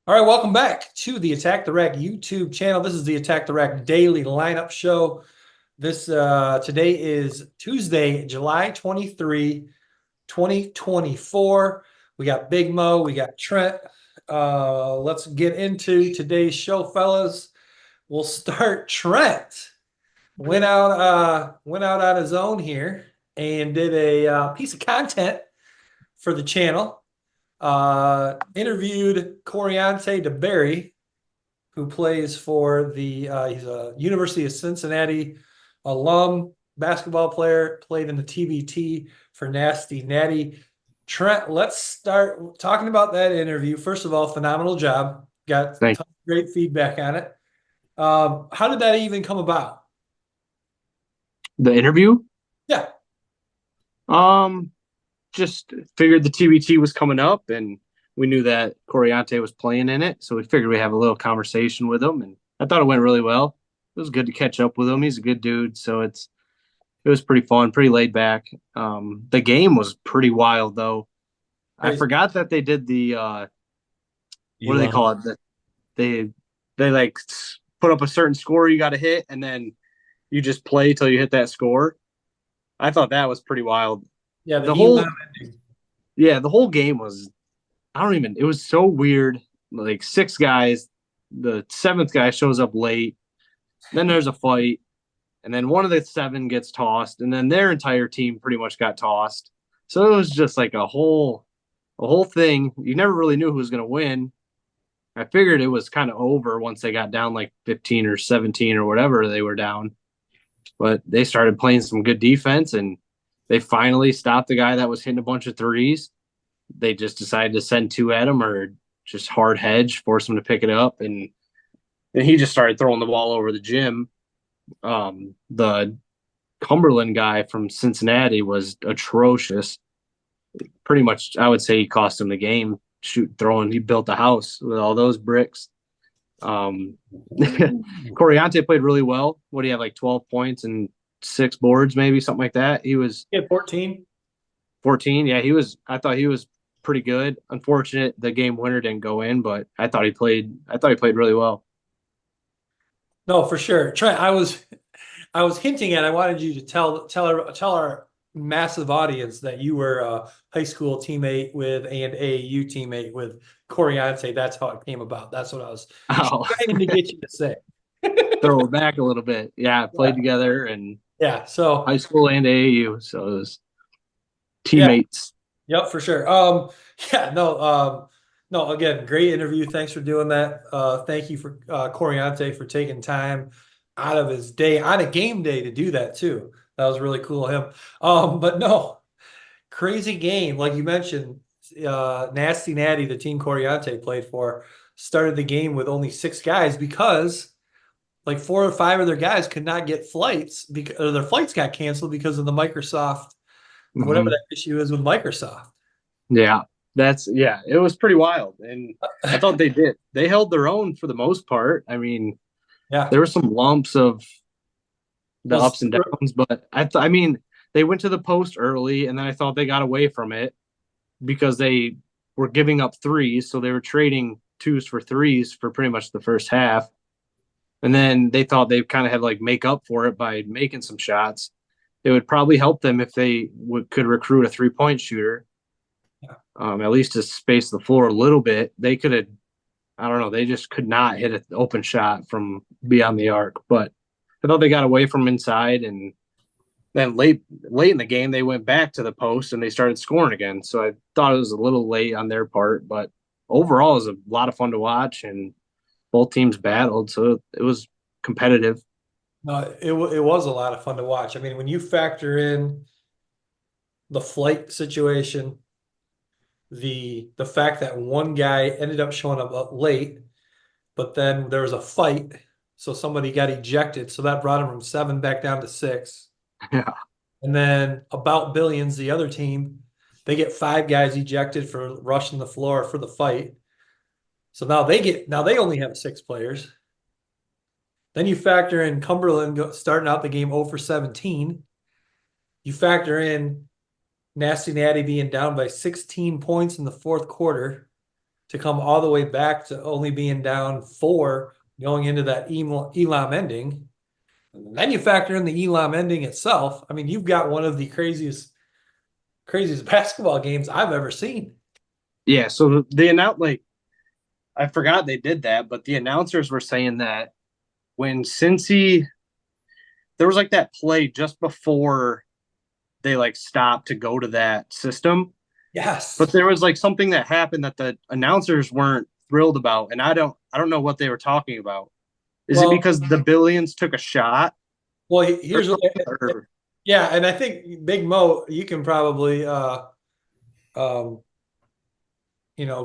All right, welcome back to the Attack the Rack YouTube channel. This is the Attack the Rack daily lineup show. This today is Tuesday, July 23, 2024. We got Big Mo, we got Trent. Let's get into today's show, fellas. We'll start Trent. Went out on his own here and did a piece of content for the channel. Interviewed Coriante DeBerry, who plays for he's a University of Cincinnati alum basketball player, played in the TBT for Nasty Natty. Trent, let's start talking about that interview. First of all, phenomenal job. Got Thank great feedback on it. How did that even come about? the interview. Yeah. Um, just figured the TBT was coming up, and we knew that Coriante was playing in it, so we figured we'd have a little conversation with him, and I thought it went really well. It was good to catch up with him. He's a good dude, so it was pretty fun, pretty laid back. The game was pretty wild though. I Crazy. forgot that they did the what do they Elon. call it? They they like put up a certain score you got to hit, and then you just play till you hit that score. I thought that was pretty wild. Yeah, the The Elon whole ending. Yeah, the whole game was I don't even it was so weird. Like six guys, the seventh guy shows up late, then there's a fight, and then one of the seven gets tossed, and then their entire team pretty much got tossed. So it was just like a whole thing. You never really knew who was gonna win. I figured it was kind of over once they got down like 15 or 17 or whatever they were down. But they started playing some good defense and they finally stopped the guy that was hitting a bunch of threes. They just decided to send two at him or just hard hedge, force him to pick it up, and he just started throwing the ball over the gym. The Cumberland guy from Cincinnati was atrocious. Pretty much, I would say he cost him the game. Shoot, throwing, he built a house with all those bricks. Um, Coriante played really well. What do you have, like 12 points and six boards, maybe something like that? He was Yeah, 14. 14. Yeah, I thought he was pretty good. Unfortunate the game winner didn't go in, but I thought he played really well. No, for sure. Trent, I was hinting at I wanted you to tell our massive audience that you were a high school teammate with and AAU teammate with Coriante. That's how it came about. That's what I was Oh, trying to get you to say. throw it back a little bit. Yeah, Yeah. played together in Yeah. So high school and AAU, so it was yeah, teammates. yep, for sure. Yeah, no, again, great interview. Thanks for doing that. Thank you for Coriante for taking time out of his day on a game day to do that too. That was really cool of him. But no, crazy game. Like you mentioned, Nasty Natty, the team Coriante played for, started the game with only six guys because like four or five of their guys could not get flights because or their flights got canceled because of the Microsoft, whatever Hmm. that issue is with Microsoft. Yeah, yeah, it was pretty wild, and I thought they held their own for the most part. I mean, Yeah. there were some lumps of the Well, ups and downs, but I mean, they went to the post early, and then I thought they got away from it because they were giving up threes, so they were trading twos for threes for pretty much the first half, and then they thought they kind of had like make up for it by making some shots. It would probably help them if they could recruit a 3-point shooter, at least to space the floor a little bit. They could have, I don't know, they just could not hit an open shot from beyond the arc. But I thought they got away from inside, and then late in the game they went back to the post and they started scoring again. So I thought it was a little late on their part, but overall it was a lot of fun to watch and both teams battled, so it was competitive. no, it was a lot of fun to watch. I mean, when you factor in the flight situation, the fact that one guy ended up showing up late, but then there was a fight, so somebody got ejected, so that brought him from seven back down to six. Yeah. And then about Billions, the other team, they get five guys ejected for rushing the floor for the fight. So now they only have six players. Then you factor in Cumberland starting out the game 0 for 17. You factor in Nasty Natty being down by 16 points in the fourth quarter. to come all the way back to only being down 4 going into that Elam ending. And then you factor in the Elam ending itself. I mean, you've got one of the craziest basketball games I've ever seen. Yeah, so they announced like I forgot they did that, but the announcers were saying that when Cincy there was like that play just before they like stopped to go to that system, Yes. but there was like something that happened that the announcers weren't thrilled about, and I don't know what they were talking about. Is it Well, because the Billions took a shot or here's what. something? Or, Yeah, and I think Big Mo, you can probably um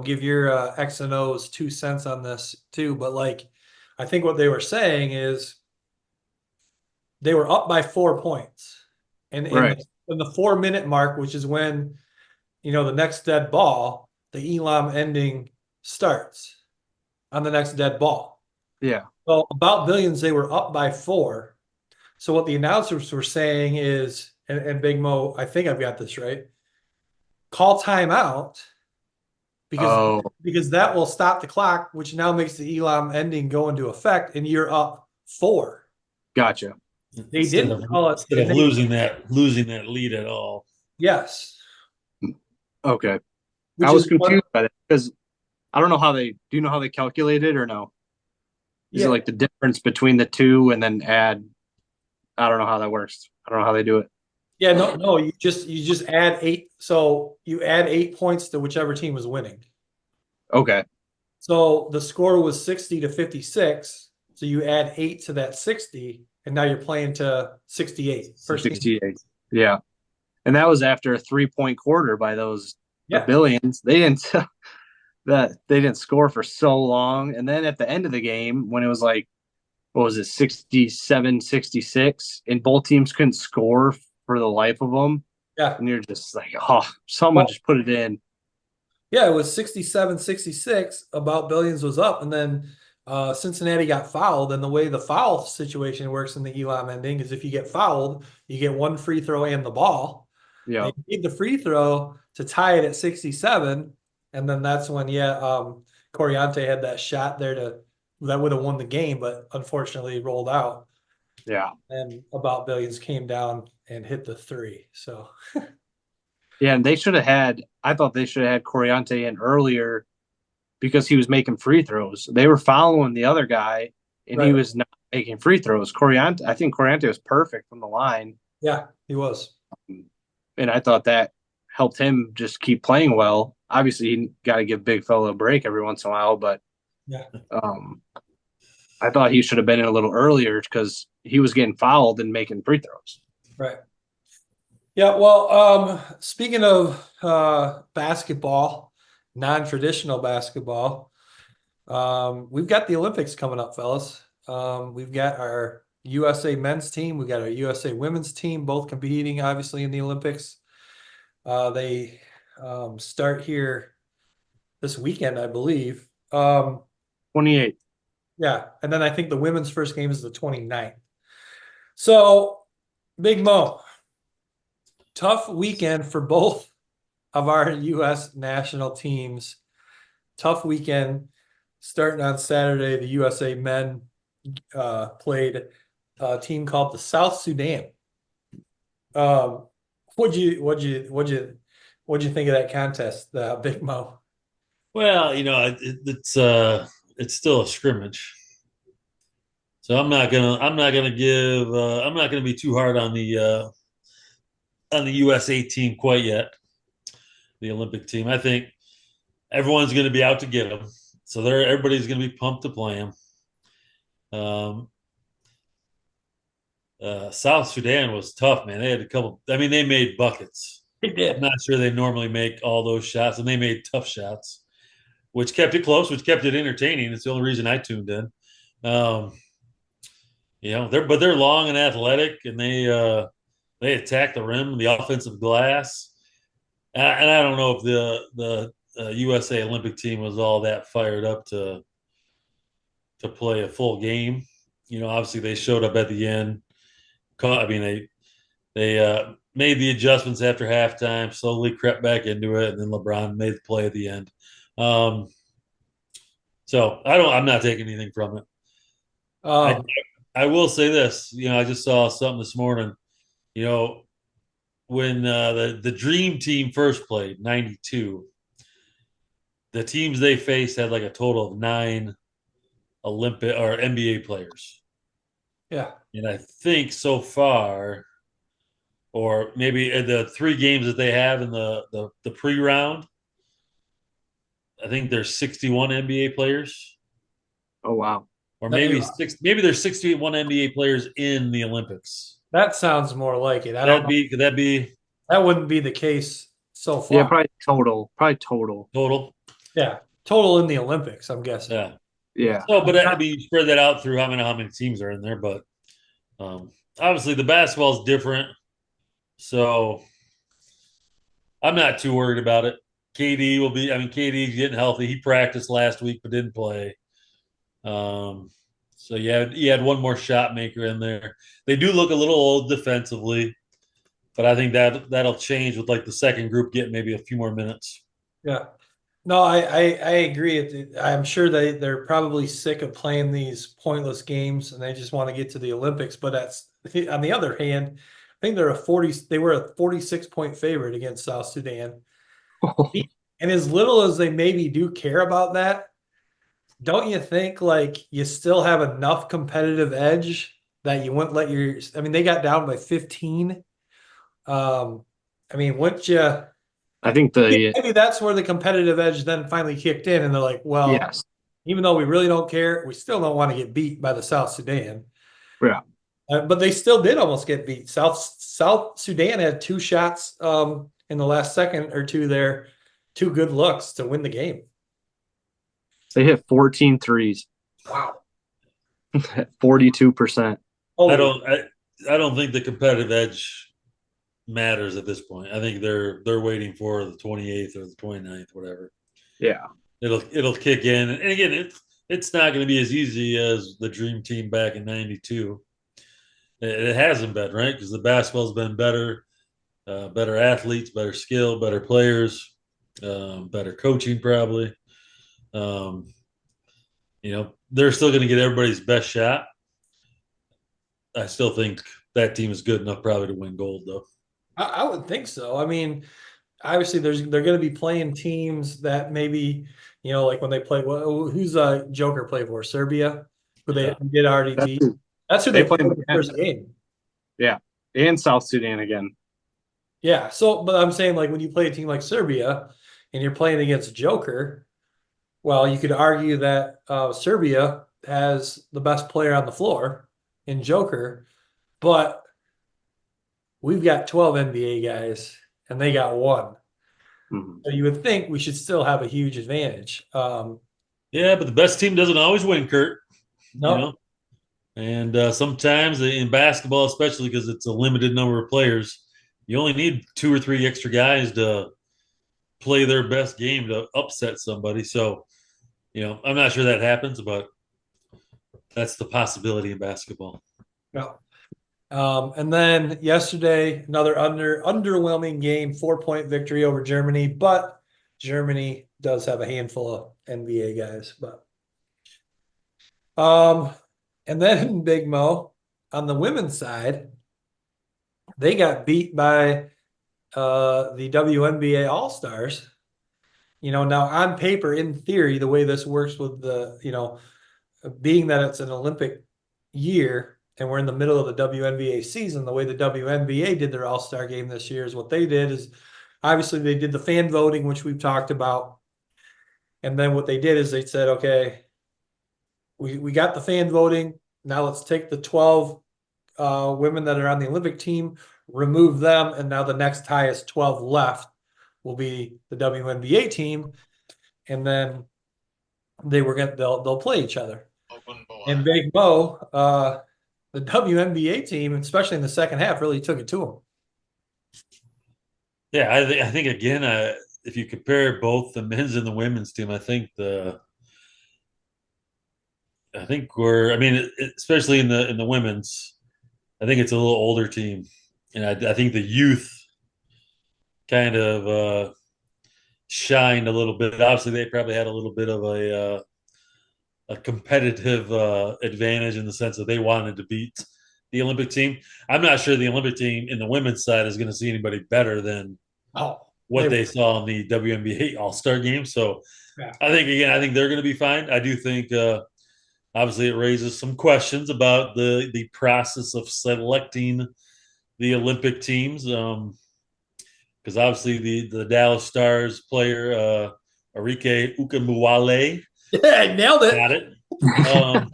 give your X and O's 2 cents on this too. But like, I think what they were saying is they were up by 4 points, and right? in the 4 minute mark, which is when the next dead ball, the Elam ending starts on the next dead ball. Yeah. Well, about Billions, they were up by 4. So what the announcers were saying is, and Big Mo, I think I've got this right. Call timeout because Oh, because that will stop the clock, which now makes the Elam ending go into effect, and you're up 4. gotcha. They didn't call it, Instead and of they losing that lead at all. yes, Okay, I which was is what confused by that because I don't know how they do. You know how they calculate it or no? Is it yeah like the difference between the two and then add? I don't know how that works. I don't know how they do it. yeah no you just add 8, so you add 8 points to whichever team was winning. Okay, So the score was 60 to 56. So you add 8 to that 60, and now you're playing to 68. First team. 68. Yeah, and that was after a 3 point quarter by the Yeah. Billions. They didn't that they didn't score for so long, and then at the end of the game when it was like what was it 67, 66, and both teams couldn't score for the life of them, Yeah. and you're just like, oh, someone Well, just put it in. yeah, it was 67-66. About Billions was up. And then Cincinnati got fouled. And the way the foul situation works in the Elam ending is if you get fouled, you get one free throw and the ball. Yeah, They need the free throw to tie it at 67. And then that's when, Coriante had that shot there that would have won the game, but unfortunately rolled out. yeah. And about Billions came down and hit the three. So Yeah, and they should have had. I thought they should have had Coriante in earlier because he was making free throws. They were following the other guy, and he right. was not making free throws. Coriante, I think Coriante was perfect from the line, Yeah, he was. and I thought that helped him just keep playing well. Obviously, he got to give big fella a break every once in a while, but Yeah. um, I thought he should have been in a little earlier because he was getting fouled and making free throws. Right. Yeah, well, speaking of basketball, non-traditional basketball, we've got the Olympics coming up, fellas. We've got our USA men's team, we've got our USA women's team, both competing obviously in the Olympics. They start here this weekend, I believe. 28. Yeah, and then I think the women's first game is the 29th. So, Big Mo, tough weekend for both of our U.S. national teams. Tough weekend starting on Saturday. The USA men played a team called the South Sudan. Um, what'd you think of that contest, Big Mo? Well, it's still a scrimmage, so I'm not gonna be too hard on the USA team quite yet. The Olympic team, I think everyone's going to be out to get them, so everybody's going to be pumped to play them. Um, South Sudan was tough, man. They had a couple. I mean, they made buckets. They I'm did. not sure they normally make all those shots, and they made tough shots, which kept it close, which kept it entertaining. It's the only reason I tuned in. Um, they're long and athletic, and they attack the rim, the offensive glass. And I don't know if the USA Olympic team was all that fired up to play a full game. Obviously they showed up at the end. I mean, they made the adjustments after halftime, slowly crept back into it, and then LeBron made the play at the end. Um, So I'm not taking anything from it. I Um, I will say this. I just saw something this morning. You know, when the Dream Team first played '92, the teams they faced had like a total of 9 Olympic or NBA players, yeah, and I think so far, or maybe in the 3 games that they have in the pre round, I think there's 61 NBA players, Oh wow. or that, maybe there's 61 NBA players in the Olympics. that sounds more like it. I don't That know. be could that be That wouldn't be the case so Yeah, far. probably total. Probably total. total? Yeah, total in the Olympics, I'm guessing. Yeah. Yeah. So, but I mean, you spread that out through how many teams are in there, but um, obviously the basketball is different. So I'm not too worried about it. KD will be. I mean, KD's getting healthy. He practiced last week but didn't play. Um, so you had one more shot maker in there. They do look a little old defensively, but I think that'll change with like the second group getting maybe a few more minutes. Yeah. No, I agree. I'm sure they're probably sick of playing these pointless games and they just want to get to the Olympics. But that's on the other hand, I think they were a 46-point favorite against South Sudan. And as little as they maybe do care about that, don't you think like you still have enough competitive edge that you wouldn't let I mean, they got down by 15. I mean, wouldn't you? I think the Maybe that's where the competitive edge then finally kicked in, and they're like, well, yes. even though we really don't care, we still don't want to get beat by the South Sudan. Yeah. But they still did almost get beat. South Sudan had 2 shots in the last second or two there, 2 good looks to win the game. They hit 14 threes. Wow. 42%. I Holy, don't. I don't think the competitive edge matters at this point. I think they're waiting for the 28th or the 29th, whatever. Yeah. It'll kick in, and again, it's not going to be as easy as the Dream Team back in '92. It hasn't been, right? Because the basketball's been better, better athletes, better skill, better players, better coaching, probably. Um, they're still going to get everybody's best shot. I still think that team is good enough, probably, to win gold, though. I would think so. I mean, obviously they're going to be playing teams that maybe like when they play. Well, who's Joker play for? Serbia, who they Yeah, did already That's beat. That's who they they play played them in the again. first game. Yeah. And South Sudan again. Yeah. So, but I'm saying like when you play a team like Serbia and you're playing against Joker, well, you could argue that Serbia has the best player on the floor in Joker, but we've got 12 NBA guys and they got one. Mhm. So you would think we should still have a huge advantage. yeah, but the best team doesn't always win, Kurt. You No, know, and sometimes in basketball, especially because it's a limited number of players, you only need 2 or 3 extra guys to play their best game to upset somebody. So, I'm not sure that happens, but that's the possibility in basketball. no. And then yesterday, another underwhelming game, 4-point victory over Germany, but Germany does have a handful of NBA guys. But um, and then Big Mo on the women's side, they got beat by the WNBA All Stars. Now on paper, in theory, the way this works with being that it's an Olympic year and we're in the middle of the WNBA season, the way the WNBA did their All-Star game this year is what they did is obviously they did the fan voting, which we've talked about. And then what they did is they said, okay, we got the fan voting. Now let's take the 12 women that are on the Olympic team, remove them, and now the next highest 12 left will be the WNBA team. And then they'll play each other. And Big Mo, the WNBA team, especially in the second half, really took it to them. Yeah, I think again, if you compare both the men's and the women's team, I think we're. I mean, especially in the women's, I think it's a little older team, and I think the youth kind of shined a little bit. Obviously, they probably had a little bit of a a competitive advantage in the sense that they wanted to beat the Olympic team. I'm not sure the Olympic team in the women's side is going to see anybody better than Oh, what they saw in the WNBA All Star game. So yeah. I think they're going to be fine. I do think obviously it raises some questions about the process of selecting the Olympic teams. Because obviously the Dallas Stars player Arike Ukamuwale Yeah, nailed it. got it. Um,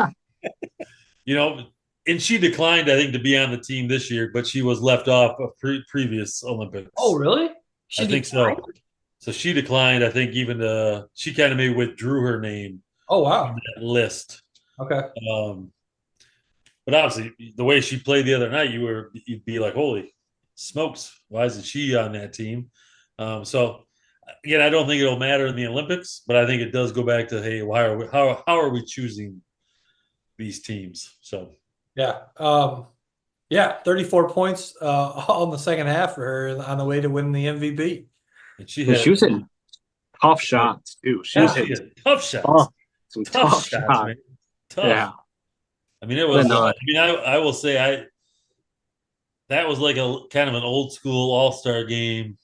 you know, and she declined, I think, to be on the team this year, but she was left off of previous Oh, Olympics. really? I She think declined? so. So she declined. I think even she kind of maybe withdrew her name Oh, from wow. that list. Okay. Um, but obviously, the way she played the other night, you'd be like, "Holy smokes! Why isn't she on that team?" So again, I don't think it'll matter in the Olympics, but I think it does go back to, hey, how are we choosing these teams? So Yeah. Yeah, 34 points on the second half for her on the way to win the MVP. and she And she had was hitting tough shots too. She was Yeah. she hitting had tough shots, tough, some tough tough shots, shots. man, tough. Yeah. I mean, it was. Then I mean, I will say that was like a kind of an old school All Star game.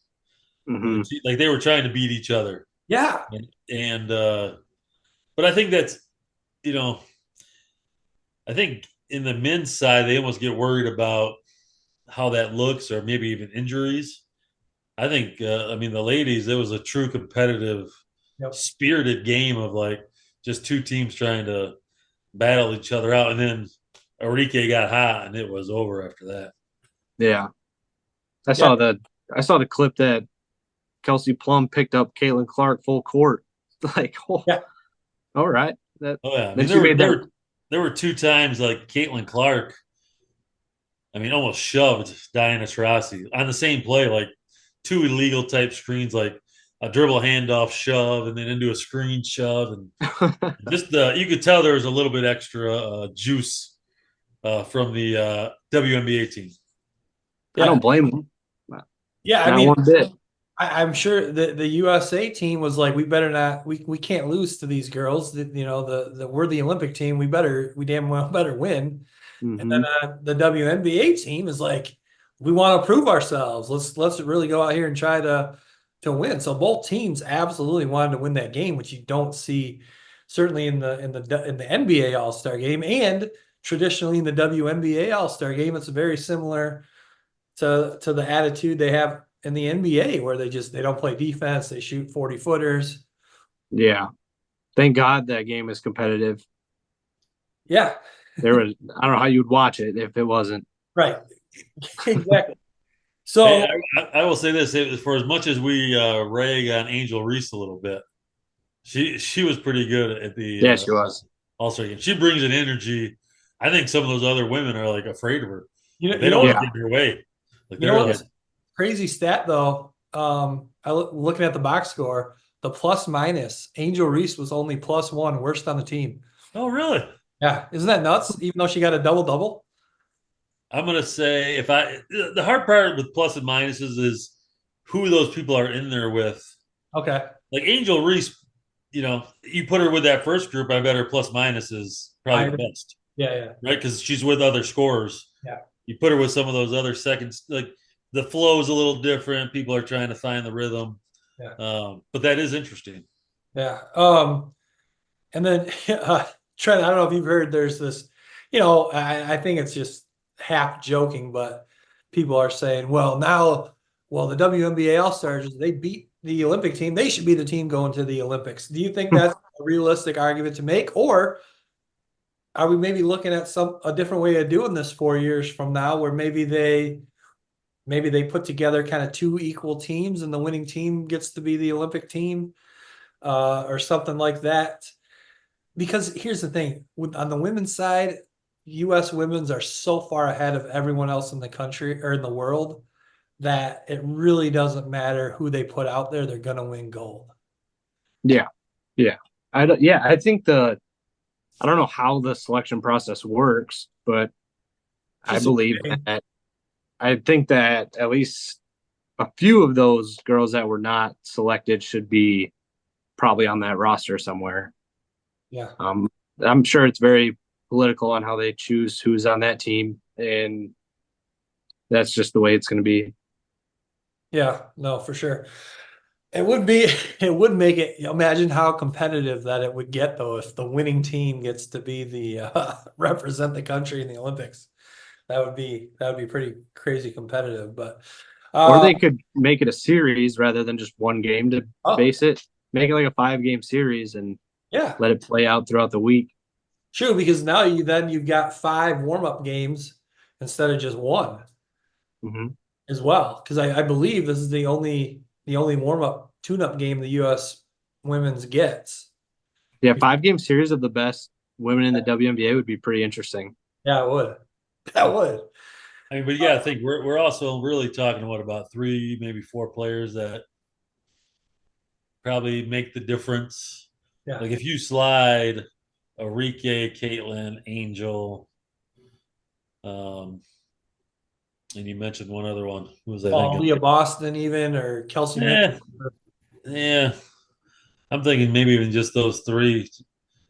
mhm. Like they were trying to beat each other, Yeah. and but I think that's you know I think in the men's side they almost get worried about how that looks or maybe even injuries. I think I mean the ladies it was a true competitive, Yep. spirited game of like just two teams trying to battle each other out, and then Enrique got hot and it was over after that. Yeah. I Yeah. saw the I saw the clip that Kelsey Plum picked up Caitlin Clark full court. Like, oh, Yeah. all right. That Oh yeah, I then mean she made that. there were two times like Caitlin Clark. I mean, almost shoved Diana Taurasi on the same play, like two illegal type screens, like a dribble handoff shove and then into a screen shove, and just you could tell there was a little bit extra juice from the WNBA team. I don't Yeah. blame them. Yeah. I Not mean, one bit. I'm sure the USA team was like, we better not, we can't lose to these girls. You know, we're the Olympic team. We damn well better win. And then Hmm. the WNBA team is like, we want to prove ourselves. Let's really go out here and try to win. So both teams absolutely wanted to win that game, which you don't see certainly in the NBA All Star game and traditionally in the WNBA All Star game. It's very similar to the attitude they have in the NBA, where they don't play defense. They shoot 40-footers. Yeah. Thank God that game is competitive. Yeah, There was I don't know how you'd watch it if it wasn't. right. Exactly. Hey, So I will say this: for as much as we rag on Angel Reese a little bit, she was pretty good at the Yeah, she was. All Star game. She brings an energy. I think some of those other women are like afraid of her. you know, Like they you know don't what want Yeah. to get in her way. Like you know they're what like, this crazy stat though. Looking at the box score, the plus minus Angel Reese was only +1, worst on the team. oh really? Yeah, isn't that nuts? Even though she got a double double. I'm gonna say if I the hard part with plus and minuses is who those people are in there with. Okay, Like Angel Reese, you put her with that first group, I bet her plus minus is probably I the best, yeah yeah right? Because she's with other scorers. yeah You put her with some of those other seconds, like the flow is a little different. People are trying to find the rhythm, yeah but that is interesting. yeah. And then Trent, I don't know if you've heard. There's this, I think it's just half joking, but people are saying, well, the WNBA All Stars, they beat the Olympic team. They should be the team going to the Olympics. Do you think that's a realistic argument to make, or are we maybe looking at a different way of doing this 4 years from now, where maybe they put together kind of two equal teams, and the winning team gets to be the Olympic team, or something like that? Because here's the thing, on the women's side, U.S. women's are so far ahead of everyone else in the country or in the world that it really doesn't matter who they put out there; they're gonna win gold. Yeah. Yeah. I think I don't know how the selection process works, but I Just believe that I think that at least a few of those girls that were not selected should be probably on that roster somewhere. yeah, I'm sure it's very political on how they choose who's on that team, and that's just the way it's going to be. Yeah, no, for sure. It would be, it would make it, imagine how competitive that it would get though if the winning team gets to be the represent the country in the Olympics. That would be pretty crazy competitive. But Or uh they could make it a series rather than just one game to oh base it. Make it like a 5 game series and yeah, let it play out throughout the week. true, because now you've got 5 warm-up games instead of just one Hmm. as well. Because I believe this is the only warm-up tune-up game the US women's gets. Yeah, 5 game series of the best women in the WNBA would be pretty interesting. Yeah, it would. That would. I mean, but yeah, I think we're also really talking about 3, maybe 4 players that probably make the difference. Yeah. Like if you slide Arike, Caitlin, Angel, um, and you mentioned one other one. Who was I Well, thinking? Leah Boston even or Kelsey Yeah, Mitchell. yeah. I'm thinking maybe even just those 3.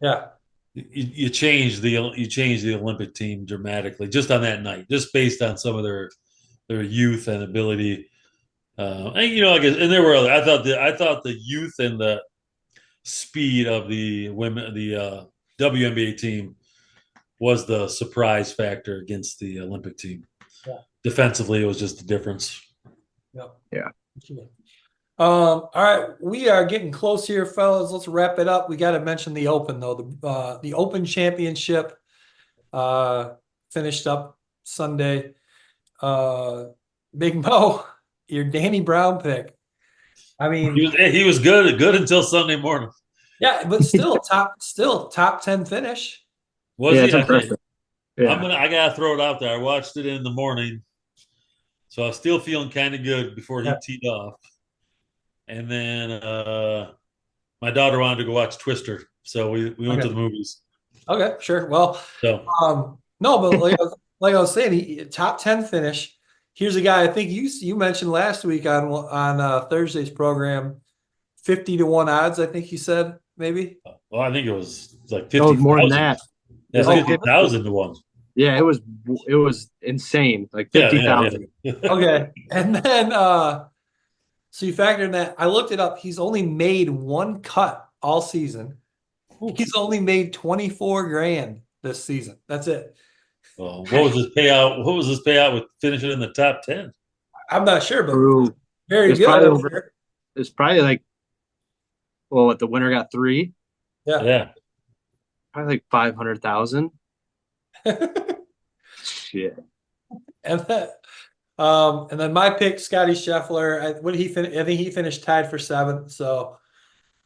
Yeah. You change the Olympic team dramatically just on that night, just based on some of their youth and ability. And I guess, and there were other. I thought the youth and the speed of the women, the WNBA team, was the surprise factor against the Olympic team. Yeah. Defensively, it was just the difference. Yeah. Yeah. All right, we are getting close here, fellas. Let's wrap it up. We got to mention the Open though. The Open Championship finished up Sunday. Big Mo, your Danny Brown pick. I He mean, was he was good until Sunday morning. yeah, but still top 10 finish. Was Yeah, he? it's Okay. impressive. Yeah. I gotta throw it out there. I watched it in the morning, so I was still feeling kind of good before he Yeah. teed off. And then my daughter wanted to go watch Twister, so we went to Okay. the movies. Okay, sure. Well, So no, but like I was saying, top 10 finish. Here's a guy I think you mentioned last week on Thursday's program, 50 to 1 odds. I think you said maybe. well, I think it was like Oh, more than 50,000. that. It Yeah, was like 50,000 to one. yeah, it was insane. Like Yeah, 50,000. yeah. Okay, and then so you factor in that. I looked it up. He's only made one cut all season. He's only made 24 grand this season. That's it. Well, what was his payout? What was his payout with finishing in the top 10? I'm not sure, but True. very It's good. probably I'm over. sure. It's probably like, well, what the winner got 3, Yeah. Yeah. probably like 500,000. Shit. And then my pick, Scotty Scheffler. What did he finish? I think he finished tied for 7th. So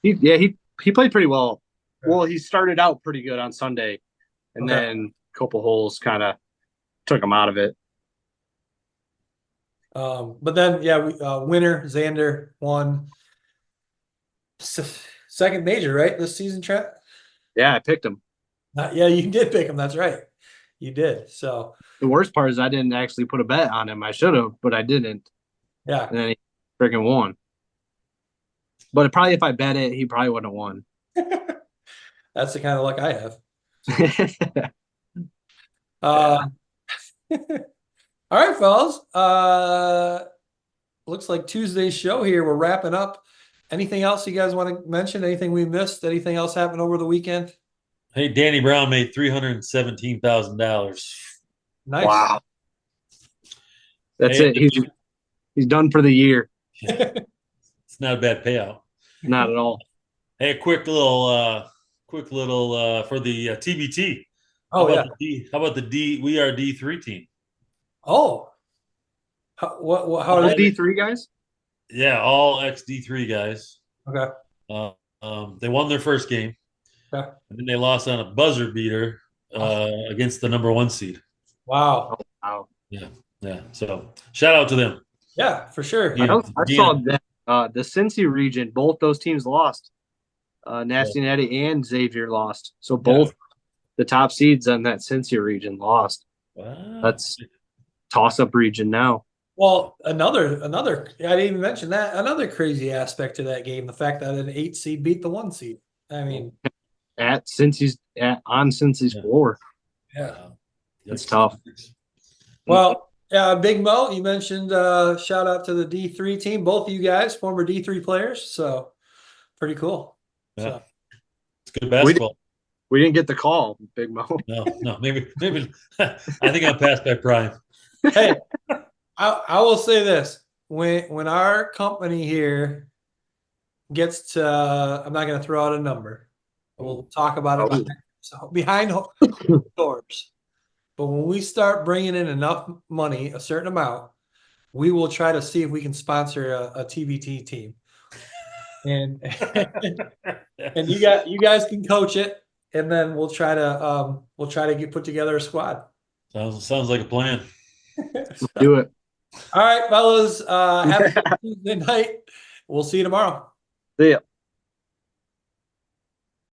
He played pretty well. Well, he started out pretty good on Sunday, and okay. then a couple holes kind of took him out of it. But then winner Xander won second major, right? This season, Trent. Yeah, I picked him. Yeah, you did pick him. That's right. You did. So The worst part is I didn't actually put a bet on him. I should have, but I didn't. yeah. And then he freaking won. But probably if I bet it, he probably wouldn't have won. That's the kind of luck I have. Uh, all right, fellas. Looks like Tuesday's show here. We're wrapping up. Anything else you guys want to mention? Anything we missed? Anything else happened over the weekend? Hey, Danny Brown made $317,000. Nice. Wow. That's Hey, it. He's done for the year. it's not a bad payout. Not at all. Hey, a quick little for the TBT. Oh yeah. How about the D? We are D3 team. Oh. How All did they? D3 guys? Yeah, all ex D3 guys. Okay. They won their first game, Okay. and then they lost on a buzzer beater against the number 1 seed. Wow. Wow. Yeah. So shout out to them. Yeah, for sure. Yeah. I saw that the Cincy region, both those teams lost. Nasty Natty and Xavier lost. So both the top seeds in that Cincy region lost. Wow. That's toss-up region now. Well, another I didn't even mention that. Another crazy aspect to that game, the fact that an 8 seed beat the 1 seed. I mean, at Cincy's on Cincy's floor. Yeah. It's tough. Well, Big Mo, you mentioned shout out to the D3 team, both of you guys, former D3 players. So pretty cool. Yeah. So. It's good basketball. We didn't get the call, Big Mo. No, maybe. I think I'm past my prime. Hey, I will say this: when our company here gets to, I'm not going to throw out a number. We'll talk about it behind doors. But when we start bringing in enough money, a certain amount, we will try to see if we can sponsor a TBT team. And and you guys can coach it, and then we'll try to put together a squad. Sounds like a plan. Do it. All right, fellas. Have a good Tuesday night. We'll see you tomorrow. See ya.